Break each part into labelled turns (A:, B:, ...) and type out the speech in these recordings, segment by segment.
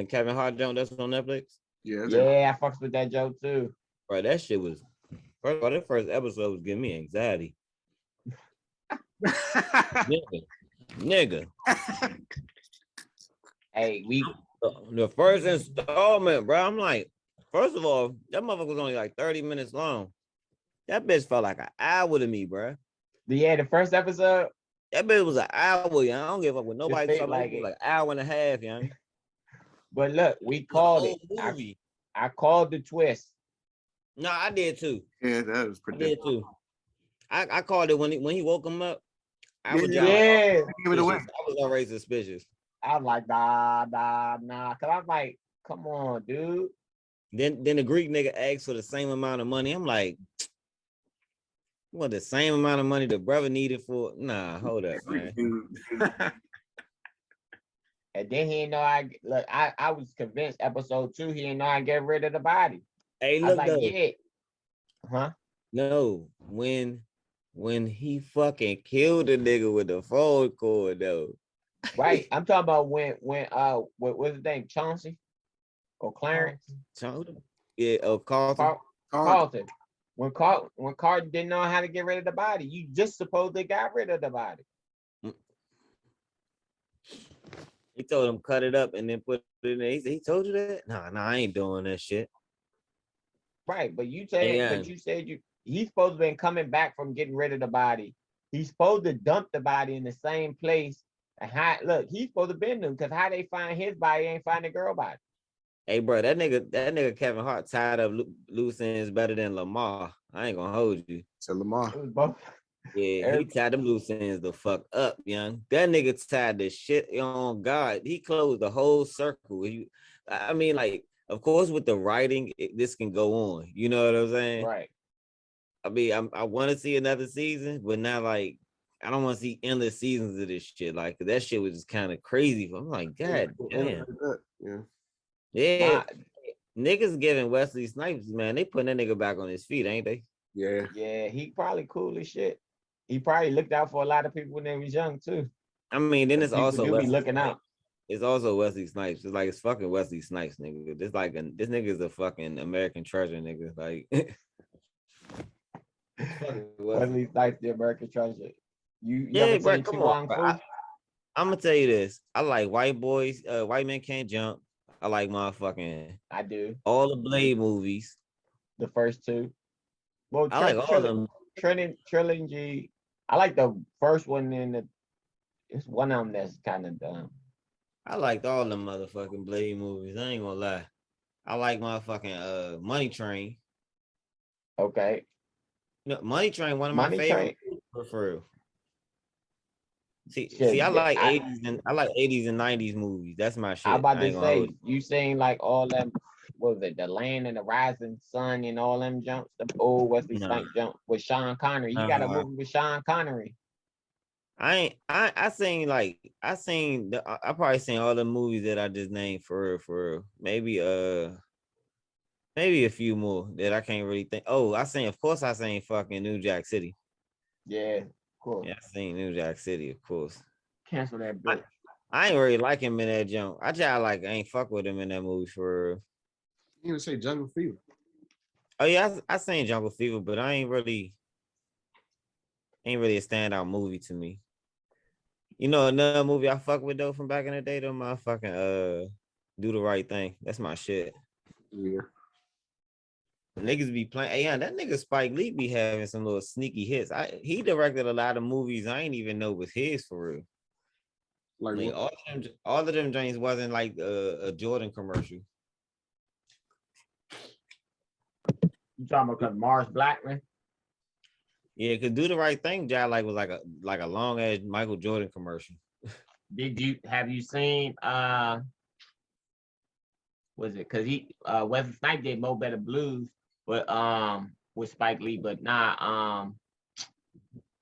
A: the Kevin Hart joint that's on Netflix?
B: Yeah, I fucks with that joke too.
A: Bro, that shit was first of all, that first episode was giving me anxiety. nigga.
B: Hey,
A: the first installment, bro. I'm like, first of all, that motherfucker was only like 30 minutes long. That bitch felt like an hour to me, bro.
B: Yeah, the first episode.
A: That bitch was an hour, young. I don't give up with nobody talking like it. Like an hour and a half, young.
B: But look, we called it. I called the twist.
A: No, I did too.
C: Yeah, that was pretty.
A: I did too. I called it when he woke him up. I was
B: give
C: it away.
A: I was already suspicious.
B: I was like, nah. Cause I'm like, come on, dude.
A: Then the Greek nigga asked for the same amount of money. I'm like, what, the same amount of money the brother needed for? Nah, hold up, man.
B: And then he didn't know I was convinced episode 2, he didn't know I get rid of the body.
A: Hey, look,
B: I was like, yeah. Huh?
A: No, when he fucking killed the nigga with the phone cord though.
B: Right. I'm talking about when what's his name? Chauncey or Clarence?
A: Yeah, Carlton.
B: Carlton. When Carlton didn't know how to get rid of the body, you just supposedly got rid of the body.
A: He told him cut it up and then put it in there. He told you that? Nah, I ain't doing that shit.
B: Right, but you said he's supposed to been coming back from getting rid of the body. He's supposed to dump the body in the same place. Look, he's supposed to been them, because how they find his body ain't find the girl body.
A: Hey, bro, that nigga Kevin Hart tied up loose ends better than Lamar. I ain't gonna hold you.
C: To Lamar.
B: It was both.
A: Yeah, he tied them loose ends the fuck up, young. That nigga tied the shit on God. He closed the whole circle. I mean, like, of course, with the writing, this can go on. You know what I'm saying?
B: Right.
A: I mean, I want to see another season, but not like, I don't want to see endless seasons of this shit. Like, that shit was just kind of crazy. I'm like, God damn. Yeah. Niggas giving Wesley Snipes, man. They putting that nigga back on his feet, ain't they?
C: Yeah.
B: Yeah, he probably cool as shit. He probably looked out for a lot of people when they was young too.
A: I mean, then it's also
B: Wesley looking out.
A: It's also Wesley Snipes. It's like, it's fucking Wesley Snipes, nigga. This nigga is a fucking American treasure, nigga. Like,
B: Wesley Snipes, the American treasure. You
A: bro, come on. I'm gonna tell you this. I like White Boys. White Men Can't Jump. I like motherfucking.
B: I do.
A: All the Blade movies.
B: The first 2. Well,
A: I like all of them.
B: Trilogy. I like the first one, and it's one of them that's kind of dumb.
A: I liked all the motherfucking Blade movies. I ain't gonna lie. I like motherfucking Money Train.
B: Okay.
A: You know, Money Train, one of my favorite. For real. See, I like 80s and 90s movies. That's my shit.
B: I'm about to say, you seen like all them, what was it, The Land and the Rising Sun and all them jumps, the old Wesley Snipes jump with Sean Connery. You got a movie with Sean Connery. I
A: probably seen all the movies that I just named for maybe a few more that I can't really think. Oh, I seen fucking New Jack City.
B: Yeah, cool.
A: Yeah, I seen New Jack City, of course.
B: Cancel that bitch.
A: I ain't really like him in that jump. I ain't fuck with him in that movie for real.
C: You even say Jungle Fever.
A: Oh yeah, I seen Jungle Fever, but I ain't really a standout movie to me. You know, another movie I fuck with though from back in the day, though, motherfucking Do the Right Thing. That's my shit.
C: Yeah.
A: Niggas be playing. Hey, yeah, that nigga Spike Lee be having some little sneaky hits. He directed a lot of movies I ain't even know was his for real. Like, I mean, all of them joints wasn't like a Jordan commercial.
B: You talking about Mars Blackman?
A: Yeah, cause Do the Right Thing, like was like a long ass Michael Jordan commercial.
B: Have you seen was it cause he Wesley Snipes did Mo Better Blues, but with Spike Lee, but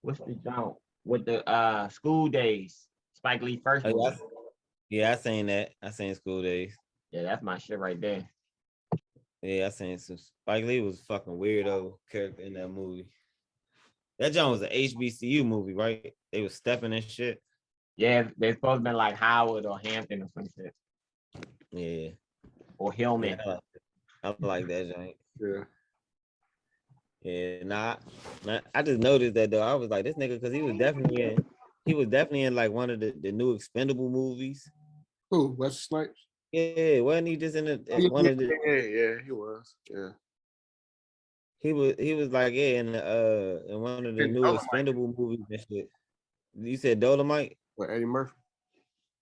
B: what's the jump with the School Days? Spike Lee first movie.
A: Yeah, I seen that. I seen School Days.
B: Yeah, that's my shit right there.
A: Yeah, I seen some. Spike Lee was a fucking weirdo character in that movie. That John was an HBCU movie, right? They was stepping and shit.
B: Yeah, they're supposed to be like Howard or Hampton or some shit.
A: Yeah.
B: Or helmet.
A: Yeah, I like that joint.
C: Yeah.
A: Yeah, I just noticed that though. I was like, this nigga, because he was definitely in like one of the new Expendable movies.
C: Who? Wesley Snipes?
A: Yeah, wasn't he just in one of the?
C: Yeah, he was. Yeah.
A: He was like in one of the
C: And
A: new
C: Dolomite.
A: Expendable movies and shit. You said Dolomite?
C: With Eddie Murphy?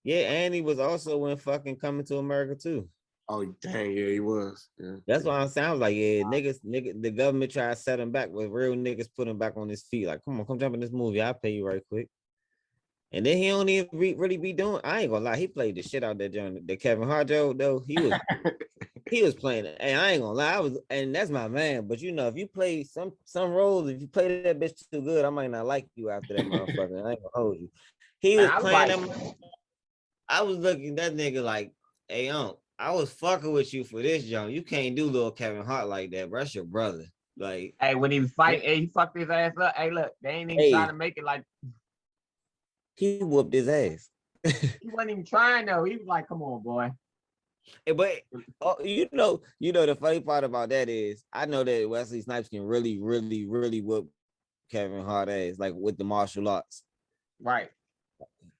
A: Yeah, and he was also in fucking Coming to America too.
C: Oh dang, yeah, he was. Yeah.
A: That's why it sounds like niggas, the government tried to set him back, but real niggas put him back on his feet. Like, come jump in this movie. I'll pay you right quick. And then he don't even really be doing. I ain't gonna lie, he played the shit out that joint. The Kevin Hart though, he was playing it. And I ain't gonna lie, and that's my man. But you know, if you play some roles, if you play that bitch too good, I might not like you after that motherfucker. I ain't gonna hold you. He was playing them. I was looking at that nigga like, hey, I was fucking with you for this, John. You can't do little Kevin Hart like that, bro. That's your brother. Like,
B: hey, when he was fighting, hey, he fucked his ass up. Hey, look, they ain't even trying to make it like
A: he whooped his ass.
B: He wasn't even trying though. He was like, "Come on, boy."
A: But you know, the funny part about that is, I know that Wesley Snipes can really, really, really whoop Kevin Hart ass, like with the martial arts.
B: Right.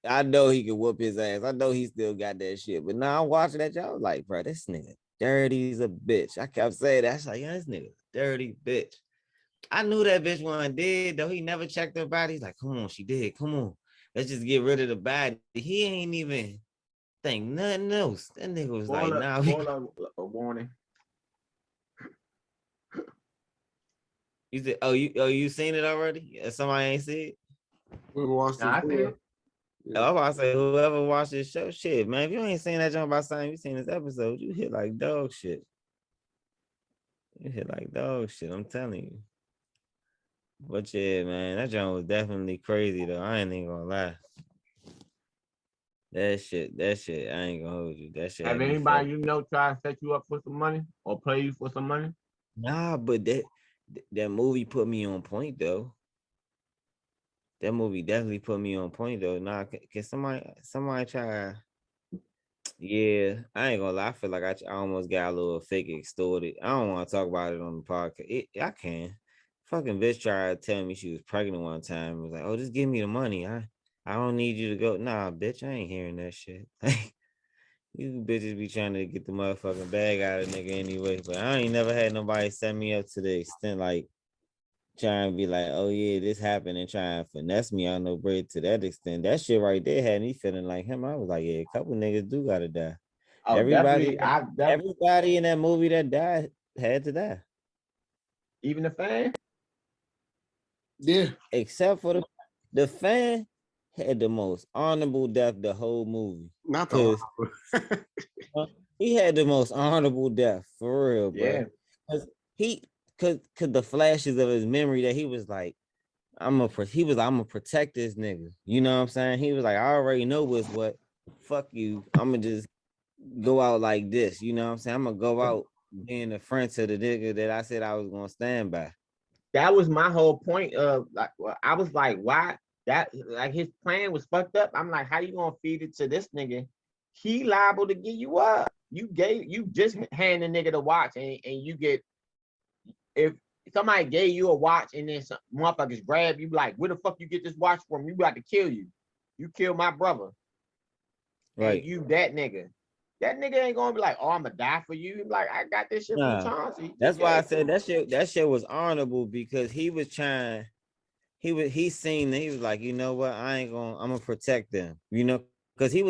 A: I know he can whoop his ass. I know he still got that shit. But now I'm watching that, y'all like, bro, this nigga dirty's a bitch. I kept saying that. I was like, yeah, this nigga dirty bitch. I knew that bitch one did, though. He never checked her body. He's like, come on, she did. Come on. Let's just get rid of the body. He ain't even think nothing else. That nigga was like, nah.
B: A warning.
A: You said, you seen it already? Somebody ain't see it?
C: We watched
B: I see it.
A: Yeah. I'm about to say, whoever watched this show, shit, man. If you ain't seen that jump by time you seen this episode, you hit like dog shit. You hit like dog shit. I'm telling you. But yeah, man, that jump was definitely crazy though. I ain't even gonna lie. That shit, I ain't gonna hold you. That shit.
B: Have anybody you know try to set you up for some money or play you for some money?
A: Nah, but that movie put me on point though. That movie definitely put me on point though. Nah, can somebody try? Yeah, I ain't gonna lie. I feel like I almost got a little fake extorted. I don't want to talk about it on the podcast. I can. Fucking bitch tried to tell me she was pregnant one time. It was like, oh, just give me the money. I don't need you to go. Nah, bitch, I ain't hearing that shit. You bitches be trying to get the motherfucking bag out of nigga anyway. But I ain't never had nobody set me up to the extent like trying to be like, oh yeah, this happened and trying to finesse me on no bread to that extent. That shit right there had me feeling like him. I was like, yeah, a couple niggas do gotta die.
B: Oh,
A: everybody in that movie that died had to die.
B: Even the fan?
C: Yeah.
A: Except for the fan had the most honorable death the whole movie.
C: Not the
A: he had the most honorable death for real, bro.
B: Yeah.
A: Cause the flashes of his memory that he was like, I'm gonna protect this nigga. You know what I'm saying? He was like, I already know what's what. Fuck you. I'm gonna just go out like this. You know what I'm saying? I'm gonna go out being a friend to the nigga that I said I was gonna stand by.
B: That was my whole point of like, I was like, why that like his plan was fucked up. I'm like, how you gonna feed it to this nigga? He liable to give you up. You just hand the nigga the watch and you get, if somebody gave you a watch and then some motherfuckers grab you, like, where the fuck you get this watch from? You about to kill you. You kill my brother. Right. And you that nigga. That nigga ain't gonna be like, oh, I'm gonna die for you. Like, I got this shit from Chauncey.
A: That's why I said that shit was honorable, because he was trying, he seen that he was like, you know what, I'm gonna protect them, you know, because he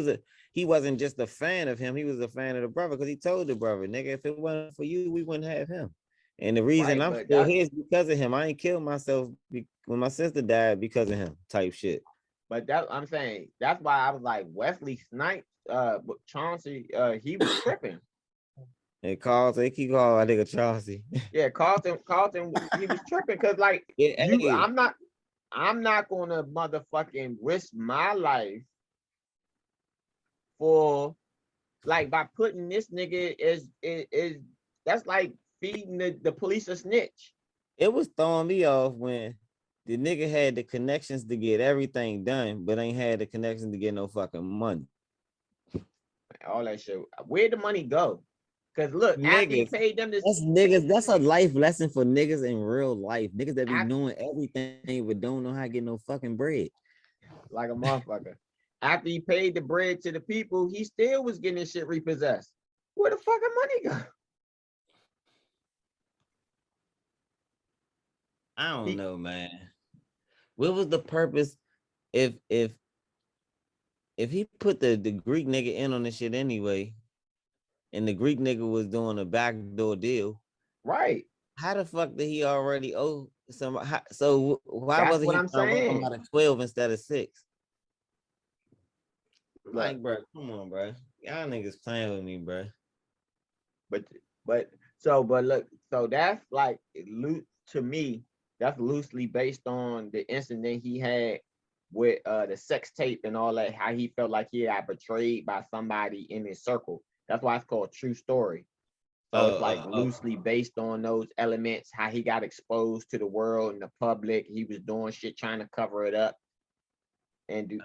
A: wasn't just a fan of him, he was a fan of the brother, because he told the brother, nigga, if it wasn't for you, we wouldn't have him. And the reason I'm still here is because of him. I ain't killed myself when my sister died because of him, type shit.
B: But I'm saying, that's why I was like, Wesley Snipes, Chauncey, he was tripping.
A: And Carlton, they keep calling I nigga Chauncey.
B: Yeah, Carlton, he was tripping because like, I'm not gonna motherfucking risk my life for, like, by putting this nigga is that's like feeding the police a snitch.
A: It was throwing me off when the nigga had the connections to get everything done, but ain't had the connections to get no fucking money.
B: All that shit. Where'd the money go? Because look, after he
A: Niggas,
B: paid them this,
A: that's niggas. That's a life lesson for niggas in real life. Niggas that be
B: after,
A: knowing everything but don't know how to get no fucking bread.
B: like a motherfucker. After he paid the bread to the people, he still was getting his shit repossessed. Where the fucking money go?
A: I don't know, man. What was the purpose if he put the Greek nigga in on this shit anyway, and the Greek nigga was doing a backdoor deal?
B: Right.
A: How the fuck did he already owe some? So why
B: That's
A: wasn't
B: what
A: he
B: I'm
A: trying to roll him
B: saying.
A: out of 12 instead of 6?
B: Look,
A: Like, bro, come on, bro. Y'all niggas playing with me, bro.
B: But look, so that's like to me, that's loosely based on the incident he had with the sex tape and all that, how he felt like he got betrayed by somebody in his circle. That's why it's called True Story. So it's like loosely based on those elements, how he got exposed to the world and the public. He was doing shit trying to cover it up. And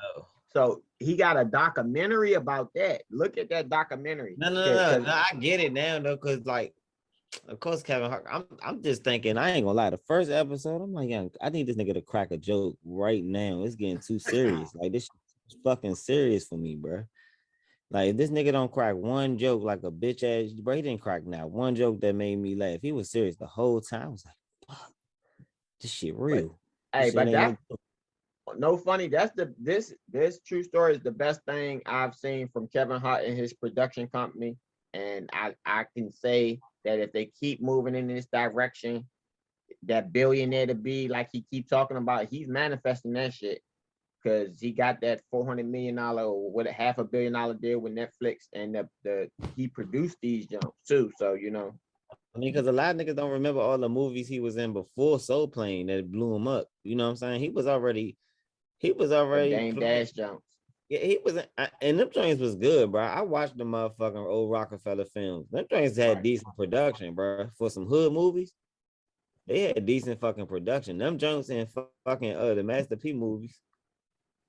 B: so he got a documentary about that. Look at that documentary.
A: No, I get it now though, cause like, of course, Kevin Hart. I'm just thinking. I ain't gonna lie. The first episode, I'm like, young, I need this nigga to crack a joke right now. It's getting too serious. Like this is fucking serious for me, bro. Like if this nigga don't crack one joke like a bitch ass, bro. He didn't crack now one joke that made me laugh. He was serious the whole time. I was like, fuck, this shit real.
B: Hey,
A: but
B: that's no funny. That's this True Story is the best thing I've seen from Kevin Hart and his production company. And I can say that if they keep moving in this direction, that billionaire to be like he keep talking about, he's manifesting that shit. Because he got that $400 million or what, $500 million deal with Netflix, and he produced these jumps too. So you know,
A: I mean, because a lot of niggas don't remember all the movies he was in before Soul Plane that blew him up. You know what I'm saying? He was already
B: Dame Dash jumps.
A: Yeah, he was, and them joints was good, bro. I watched the motherfucking old Rockefeller films. Them joints had decent production, bro. For some hood movies, they had decent fucking production. Them joints in fucking the Master P movies.